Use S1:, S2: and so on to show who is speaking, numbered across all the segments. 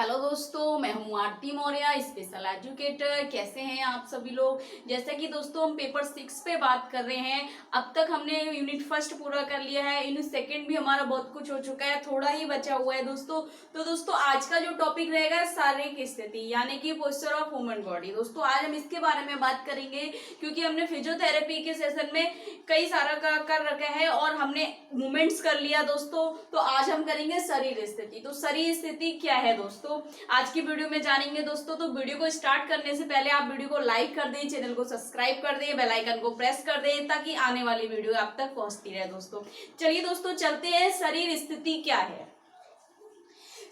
S1: Hello दोस्तों, मैं हूँ आरती मौर्य, स्पेशल एजुकेटर। कैसे हैं आप सभी लोग। जैसा कि दोस्तों हम पेपर 6 पे बात कर रहे हैं। अब तक हमने यूनिट फर्स्ट पूरा कर लिया है, यूनिट सेकंड भी हमारा बहुत कुछ हो चुका है, थोड़ा ही बचा हुआ है दोस्तों। तो दोस्तों आज का जो टॉपिक रहेगा शारीरिक स्थिति यानी कि पोस्चर ऑफ ह्यूमन बॉडी। दोस्तों आज हम इसके बारे में बात करेंगे क्योंकि हमने फिजियोथेरेपी के सेशन में कई सारा कर रखा है और हमने मूवमेंट्स कर लिया दोस्तों। तो आज हम करेंगे शरीर स्थिति। तो शरीर स्थिति क्या है दोस्तों, आज की वीडियो में जानेंगे दोस्तों। तो वीडियो को स्टार्ट करने से पहले आप वीडियो को लाइक कर दें, चैनल को सब्सक्राइब कर दें, बेल आइकन को प्रेस कर दें ताकि आने वाली वीडियो आप तक पहुंचती रहे दोस्तों। चलिए दोस्तों चलते हैं, शरीर स्थिति क्या है।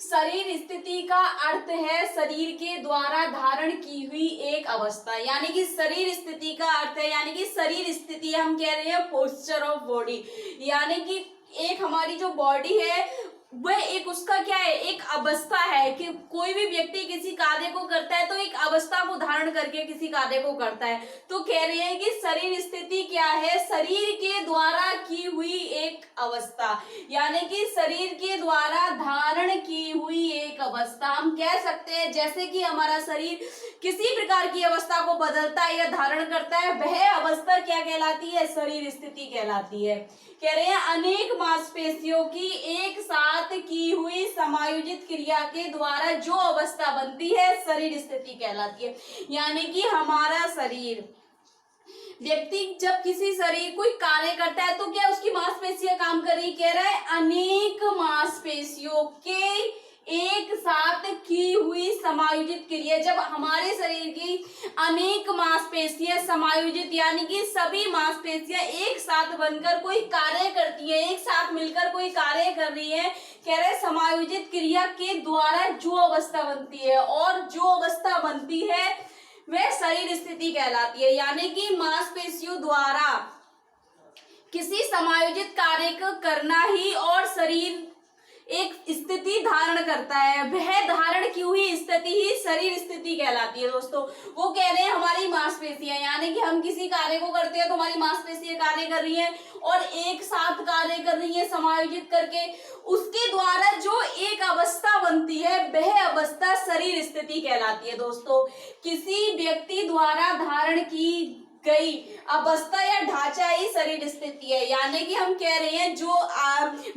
S1: शरीर स्थिति का अर्थ है शरीर के द्वारा धारण की हुई एक अवस्था, यानी कि शरीर स्थिति का अर्थ है, यानी कि शरीर स्थिति हम कह रहे हैं पोस्चर ऑफ बॉडी, यानी कि एक हमारी जो बॉडी है वह एक उसका क्या है, एक अवस्था है कि कोई भी व्यक्ति किसी कार्य को करता है तो एक अवस्था को धारण करके किसी कार्य को करता है। तो कह रहे हैं कि शरीर स्थिति क्या है, शरीर के द्वारा की हुई एक अवस्था, यानी कि शरीर के द्वारा धारण की हुई एक अवस्था। हम कह सकते हैं जैसे कि हमारा शरीर किसी प्रकार की अवस्था को बदलता है या धारण करता है, वह अवस्था क्या कहलाती है, शरीर स्थिति कहलाती है। कह रहे हैं अनेक मांसपेशियों की एक साथ की हुई समायोजित क्रिया के द्वारा जो अवस्था बनती है शरीर स्थिति कहलाती है। यानी कि हमारा शरीर, व्यक्ति जब किसी शरीर कोई कार्य करता है तो क्या उसकी मांसपेशियां काम कर रही, कह रहा है अनेक मांसपेशियों के एक साथ की हुई समायोजित क्रिया। जब हमारे शरीर की अनेक मांसपेशियां समायोजित यानी कि सभी मांसपेशियां एक साथ बनकर कोई कार्य करती है, एक साथ मिलकर कोई कार्य कर रही है, कह रहे समायोजित क्रिया के द्वारा जो अवस्था बनती है, और जो अवस्था बनती है वह शरीर स्थिति कहलाती है। यानी कि मांसपेशियों द्वारा किसी समायोजित कार्य को करना ही और शरीर एक स्थिति धारण करता है, वह धारण की हुई स्थिति ही शरीर स्थिति कहलाती है दोस्तों। वो कह रहे हैं हमारी मांसपेशियां, यानी कि हम किसी कार्य को करते हैं तो हमारी मांसपेशियां कार्य कर रही हैं और एक साथ कार्य कर रही हैं समायोजित करके, उसके द्वारा जो एक अवस्था बनती है वह अवस्था शरीर स्थिति कहलाती है दोस्तों। किसी व्यक्ति द्वारा धारण की गई अवस्था या ढांचा ही शरीर स्थिति है। यानी कि हम कह रहे हैं जो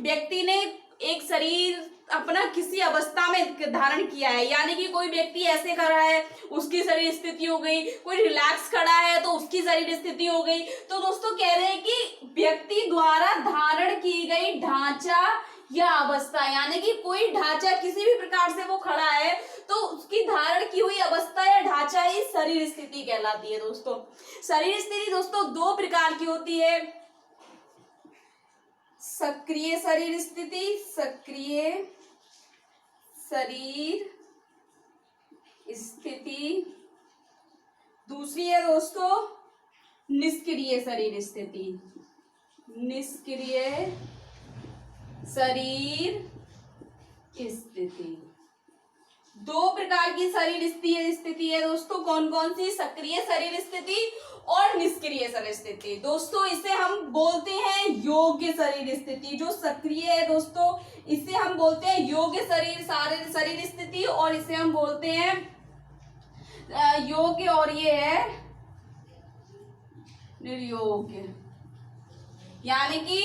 S1: व्यक्ति ने एक शरीर अपना किसी अवस्था में धारण किया है, यानी कि कोई व्यक्ति ऐसे कर रहा है उसकी शरीर स्थिति हो गई, कोई रिलैक्स खड़ा है तो उसकी शरीर स्थिति हो गई। तो दोस्तों कह रहे हैं कि व्यक्ति द्वारा धारण की गई ढांचा या अवस्था, यानी कि कोई ढांचा किसी भी प्रकार से वो खड़ा है तो उसकी धारण की हुई अवस्था या ढांचा ही शरीर स्थिति कहलाती है दोस्तों। शरीर स्थिति दोस्तों दो प्रकार की होती है, सक्रिय शरीर स्थिति, सक्रिय शरीर स्थिति, दूसरी है दोस्तों निष्क्रिय शरीर स्थिति, निष्क्रिय शरीर स्थिति। दो प्रकार की शरीर स्थिति है दोस्तों, कौन कौन सी, सक्रिय शरीर स्थिति और निष्क्रिय शरीर स्थिति। दोस्तों इसे हम बोलते हैं योग्य शरीर स्थिति। जो सक्रिय है दोस्तों इसे हम बोलते हैं योग्य शरीर स्थिति, और इसे हम बोलते हैं योग्य, और ये है निर्योग्य। यानी कि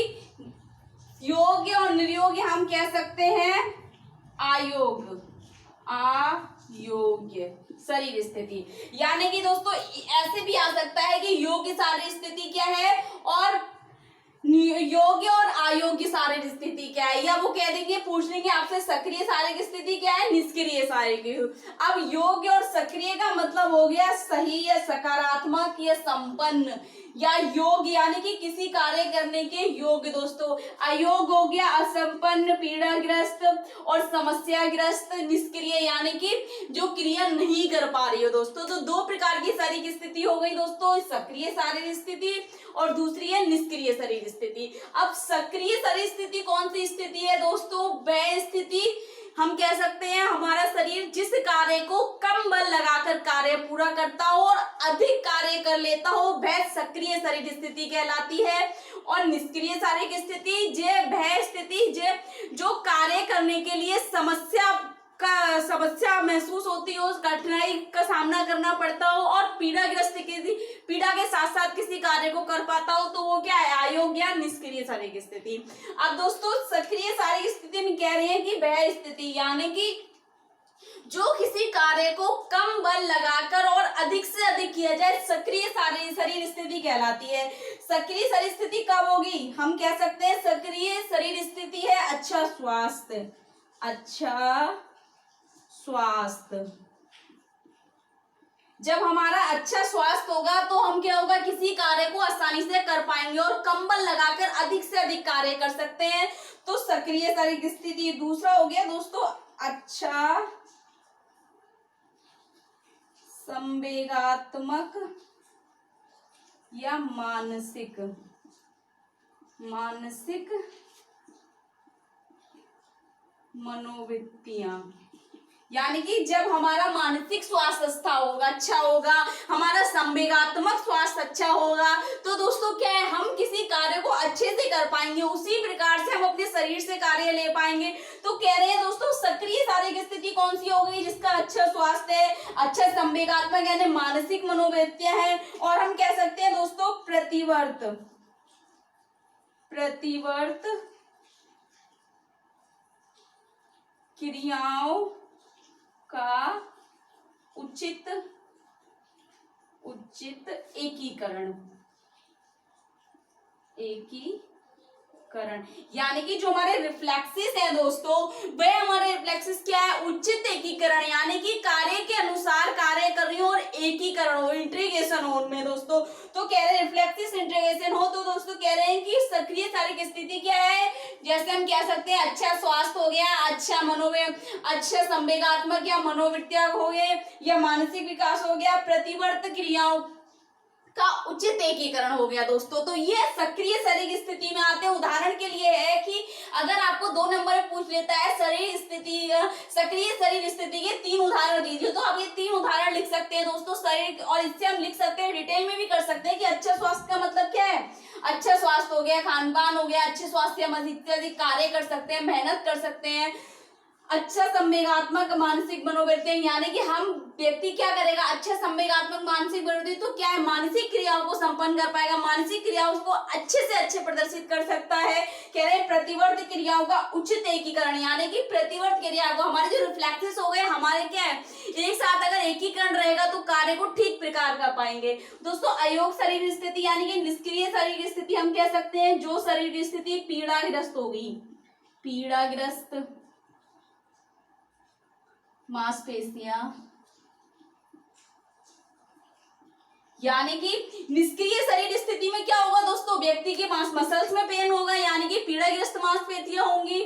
S1: योग्य और निर्योग्य हम कह सकते हैं अयोग्य शरीर स्थिति। यानी कि दोस्तों ऐसे भी आ सकता है कि योग्य शारीरिक स्थिति क्या है और योग्य और अयोग्य शारीरिक स्थिति क्या है, या वो कह देंगे पूछ लेंगे आपसे सक्रिय शारीरिक स्थिति क्या है, निष्क्रिय शारीरिक। अब योग्य और सक्रिय का मतलब हो गया सही या सकारात्मक या संपन्न या योग्य, यानी कि किसी कार्य करने के योग्य दोस्तों। अयोग्य हो गया असंपन्न, पीड़ाग्रस्त और समस्याग्रस्त। निष्क्रिय यानी कि जो क्रिया नहीं कर पा रही हो दोस्तों। तो दो प्रकार की शारीरिक स्थिति हो गई दोस्तों, सक्रिय शारीरिक स्थिति और दूसरी है निष्क्रिय शरीर स्थिति। अब सक्रिय शरीर स्थिति कौन सी स्थिति है दोस्तों, वह स्थिति हम कह सकते हैं हमारा शरीर जिस कार्य को कम बल लगाकर कार्य पूरा करता हो और अधिक कार्य कर लेता हो वह सक्रिय शरीर स्थिति कहलाती है। और निष्क्रिय शारीरिक स्थिति वह स्थिति जो कार्य करने के लिए समस्या का समस्या महसूस होती हो, कठिनाई का सामना करना पड़ता हो और पीड़ा के साथ साथ किसी कार्य को कर पाता हो, तो वो क्या है, अयोग्य या निष्क्रिय शारीरिक स्थिति। अब दोस्तों सक्रिय शारीरिक स्थिति में कह रहे हैं कि वह स्थिति यानी कि जो किसी कार्य को कम बल लगाकर और अधिक से अधिक किया जाए, सक्रिय शरीर स्थिति कहलाती है। सक्रिय शरीर स्थिति कब होगी, हम कह सकते हैं सक्रिय शरीर स्थिति है अच्छा स्वास्थ्य। जब हमारा अच्छा स्वास्थ्य होगा तो हम क्या होगा, किसी कार्य को आसानी से कर पाएंगे और कम बल लगाकर अधिक से अधिक कार्य कर सकते हैं, तो सक्रिय शारीरिक स्थिति। दूसरा हो गया दोस्तों अच्छा संवेगात्मक या मानसिक मनोवृत्तियां, यानी कि जब हमारा मानसिक स्वास्थ्य अच्छा होगा, हमारा संवेगात्मक स्वास्थ्य अच्छा होगा, तो दोस्तों क्या है, हम किसी कार्य को अच्छे से कर पाएंगे, उसी प्रकार से हम अपने शरीर से कार्य ले पाएंगे। तो कह रहे हैं दोस्तों सक्रिय शारीरिक स्थिति कौन सी हो गई, जिसका अच्छा स्वास्थ्य है, अच्छा संवेगात्मक यानी मानसिक मनोवृत्तियां हैं, और हम कह सकते हैं दोस्तों प्रतिवर्त क्रियाओं का उचित एकीकरण, यानी कि जो हमारे रिफ्लेक्सेस हैं दोस्तों, वे हमारे रिफ्लेक्सेस क्या है, उचित एकीकरण, यानी कि कार्य के अनुसार कार्य कर रही हो और एकीकरण हो, इंटीग्रेशन हो उनमें दोस्तों। तो कह रहे हैं रिफ्लेक्सेस इंटीग्रेशन हो, तो दोस्तों कह रहे हैं कि सक्रिय शारीरिक स्थिति क्या है, जैसे हम कह सकते हैं अच्छा स्वास्थ्य हो गया, अच्छा संवेगात्मक या मनोवृत्तियां हो गए, या मानसिक विकास हो गया, प्रतिवर्त क्रियाओं का उचित एकीकरण हो गया दोस्तों। तो ये सक्रिय शारीरिक स्थिति में आते हैं। उदाहरण के लिए है कि अगर आपको 2 नंबर में पूछ लेता है सक्रिय शरीर स्थिति के 3 उदाहरण दीजिए, तो आप ये 3 उदाहरण लिख सकते हैं दोस्तों शरीर, और इससे हम लिख सकते हैं, डिटेल में भी कर सकते हैं कि अच्छा स्वास्थ्य का मतलब क्या है, अच्छा स्वास्थ्य हो गया, खान पान हो गया, अच्छे स्वास्थ्य हम इत्यादि कार्य कर सकते हैं, मेहनत कर सकते हैं। अच्छा संवेगात्मक मानसिक मनोवृत्ति, यानी कि हम व्यक्ति क्या करेगा, अच्छा संवेगात्मक मानसिक मनोवृत्ति, तो क्या है, मानसिक क्रियाओं को संपन्न कर पाएगा, मानसिक क्रियाओं को अच्छे से अच्छे प्रदर्शित कर सकता है। कह रहे हैं प्रतिवर्त क्रियाओं का उचित एकीकरण, यानी कि प्रतिवर्त क्रिया को, हमारे जो रिफ्लेक्सेस हो गए हमारे क्या है, एक साथ अगर एकीकरण रहेगा तो कार्य को ठीक प्रकार कर पाएंगे दोस्तों। अयोग शरीर स्थिति यानी कि निष्क्रिय शरीर स्थिति हम कह सकते हैं, जो शरीर स्थिति पीड़ाग्रस्त होगी, पीड़ाग्रस्त मांसपेशियां, यानी कि निष्क्रिय शरीर स्थिति में क्या होगा दोस्तों, व्यक्ति के मसल्स में पेन होगा, यानी कि पीड़ाग्रस्त मांसपेशियां होंगी।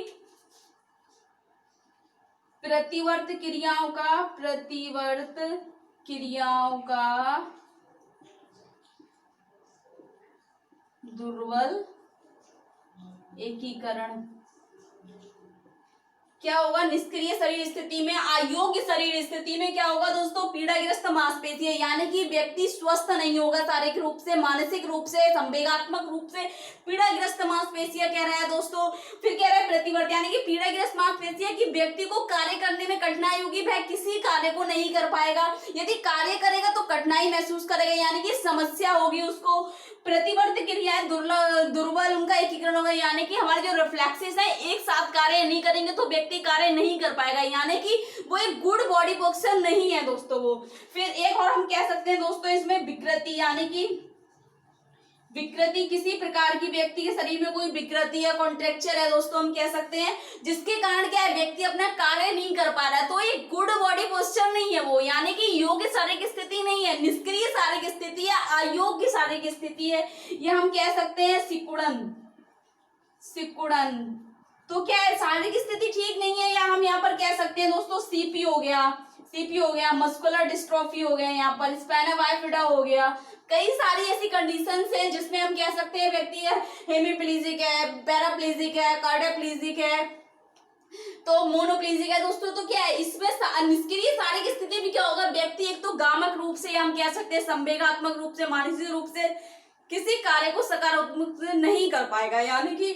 S1: प्रतिवर्त क्रियाओं का दुर्बल एकीकरण क्या होगा, निष्क्रिय शरीर स्थिति में। अयोग्य शरीर स्थिति में क्या होगा दोस्तों, पीड़ाग्रस्त मांसपेशियां, यानी कि व्यक्ति स्वस्थ नहीं होगा शारीरिक रूप से, मानसिक रूप से, संवेगात्मक रूप से, पीड़ाग्रस्त मांसपेशियां कह रहा है दोस्तों। फिर कह रहा है प्रतिवर्त, यानी कि पीड़ाग्रस्त मांसपेशियां कि व्यक्ति को कार्य करने में कठिनाई होगी, वह किसी कार्य को नहीं कर पाएगा, यदि कार्य करेगा तो कठिनाई महसूस करेगा, यानी कि समस्या होगी उसको। प्रतिवर्त क्रियाएं दुर्बल उनका एकीकरण होगा, यानी कि हमारे जो रिफ्लेक्सेस है एक साथ कार्य नहीं करेंगे तो व्यक्ति कार्य नहीं कर पाएगा, यानी कि वो एक गुड बॉडी पोस्चर नहीं है दोस्तों वो। फिर एक और हम कह सकते हैं दोस्तों इसमें विकृति, यानी कि विकृति किसी प्रकार की व्यक्ति के शरीर में कोई विकृति या कॉन्ट्रेक्चर है दोस्तों, हम कह सकते हैं, जिसके कारण क्या है, व्यक्ति अपना कार्य नहीं कर पा रहा है, तो ये गुड बॉडी पोस्चर नहीं है वो, यानी कि योग्य शारीरिक स्थिति नहीं है, निष्क्रिय शारीरिक स्थिति है, अयोग्य शारीरिक स्थिति है। ये हम कह सकते हैं सिकुड़न। तो क्या है, शारीरिक स्थिति ठीक नहीं है, या हम यहाँ पर कह सकते हैं दोस्तों सीपी हो गया, मस्कुलर डिस्ट्रोफी हो गया, यहाँ पर स्पाइना बाइफिडा हो गया, कई सारी ऐसी कंडीशंस हैं जिसमें हम कह सकते हैं व्यक्ति हेमीप्लीजिक है, पैराप्लीजिक है, कार्डियोप्लीजिक है, तो मोनोप्लीजिक है दोस्तों। तो क्या है, इसमें निष्क्रिय शारीरिक स्थिति में क्या होगा, व्यक्ति एक तो गामक रूप से, हम कह सकते हैं संवेगात्मक रूप से, मानसिक रूप से किसी कार्य को सकारात्मक से नहीं कर पाएगा, यानी कि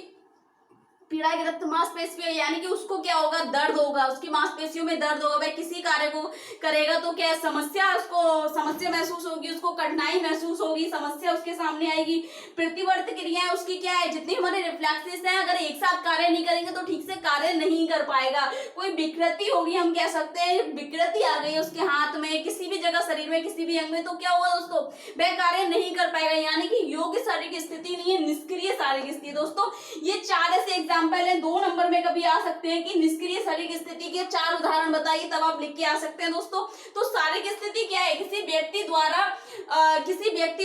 S1: पीड़ाग्रस्त मांसपेशियों, यानी कि उसको क्या होगा, दर्द होगा, उसकी मांसपेशियों में दर्द होगा। भाई किसी कार्य को करेगा तो क्या समस्या, उसको समस्या महसूस होगी, उसको कठिनाई महसूस होगी, समस्या उसके सामने आएगी। प्रतिवर्त क्रियाएं उसकी क्या है, जितनी हमारे रिफ्लेक्सेस हैं, अगर एक साथ कार्य नहीं करेंगे तो ठीक से कार्य नहीं कर पाएगा। कोई विकृति होगी, हम कह सकते हैं विकृति आ गई उसके हाथ में, किसी भी जगह शरीर में, किसी भी अंग में, तो क्या होगा दोस्तों, वह कार्य नहीं कर पाएगा। यानी कि योग्य शारीरिक स्थिति नहीं है, निष्क्रिय शारीरिक स्थिति। दोस्तों ये 4 ऐसे एग्जाम्पल है, 2 नंबर में कभी आ सकते हैं कि निष्क्रिय शारीरिक स्थिति के 4 उदाहरण बताइए, तब आप लिख के आ सकते हैं दोस्तों। तो शारीरिक स्थिति क्या है, किसी व्यक्ति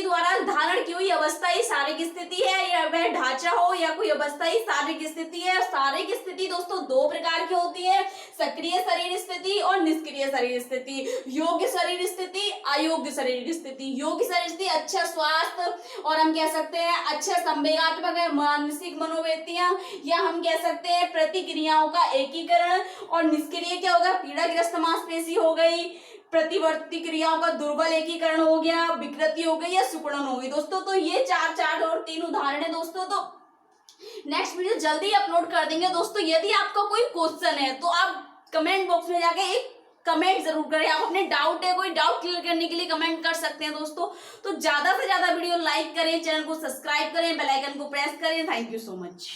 S1: द्वारा धारण की हुई अवस्थाई शारीरिक स्थिति है, या वह ढांचा हो या कोई अवस्थाई शारीरिक स्थिति है। शारीरिक स्थिति दोस्तों 2 प्रकार की होती है, सक्रिय शरीर स्थिति और निष्क्रिय शरीर स्थिति। योग्य शरीर स्थिति, अयोग्य शरीर स्थिति। योग्य शरीर स्थिति अच्छा स्वास्थ्य, और हम कह सकते हैं अच्छा संवेगात्मक मानसिक मनोवृत्तियां, या हम कह सकते हैं प्रतिक्रियाओं का एकीकरण। और निष्क्रिय क्या होगा, पीड़ाग्रस्त मांसपेशी हो गई, प्रतिवर्ती क्रियाओं का दुर्बल एकीकरण हो गया, विकृति हो गई या सिकुड़न हो गई। दोस्तों तो ये 4 और 3 उदाहरण है दोस्तों। तो नेक्स्ट वीडियो जल्दी अपलोड कर देंगे दोस्तों। यदि आपका कोई क्वेश्चन है तो आप कमेंट बॉक्स में जाके एक कमेंट जरूर करें। आप अपने डाउट है, कोई डाउट क्लियर करने के लिए कमेंट कर सकते हैं दोस्तों। तो ज्यादा से ज्यादा वीडियो लाइक करें, चैनल को सब्सक्राइब करें, बेल आइकन को प्रेस करें। Thank you so much.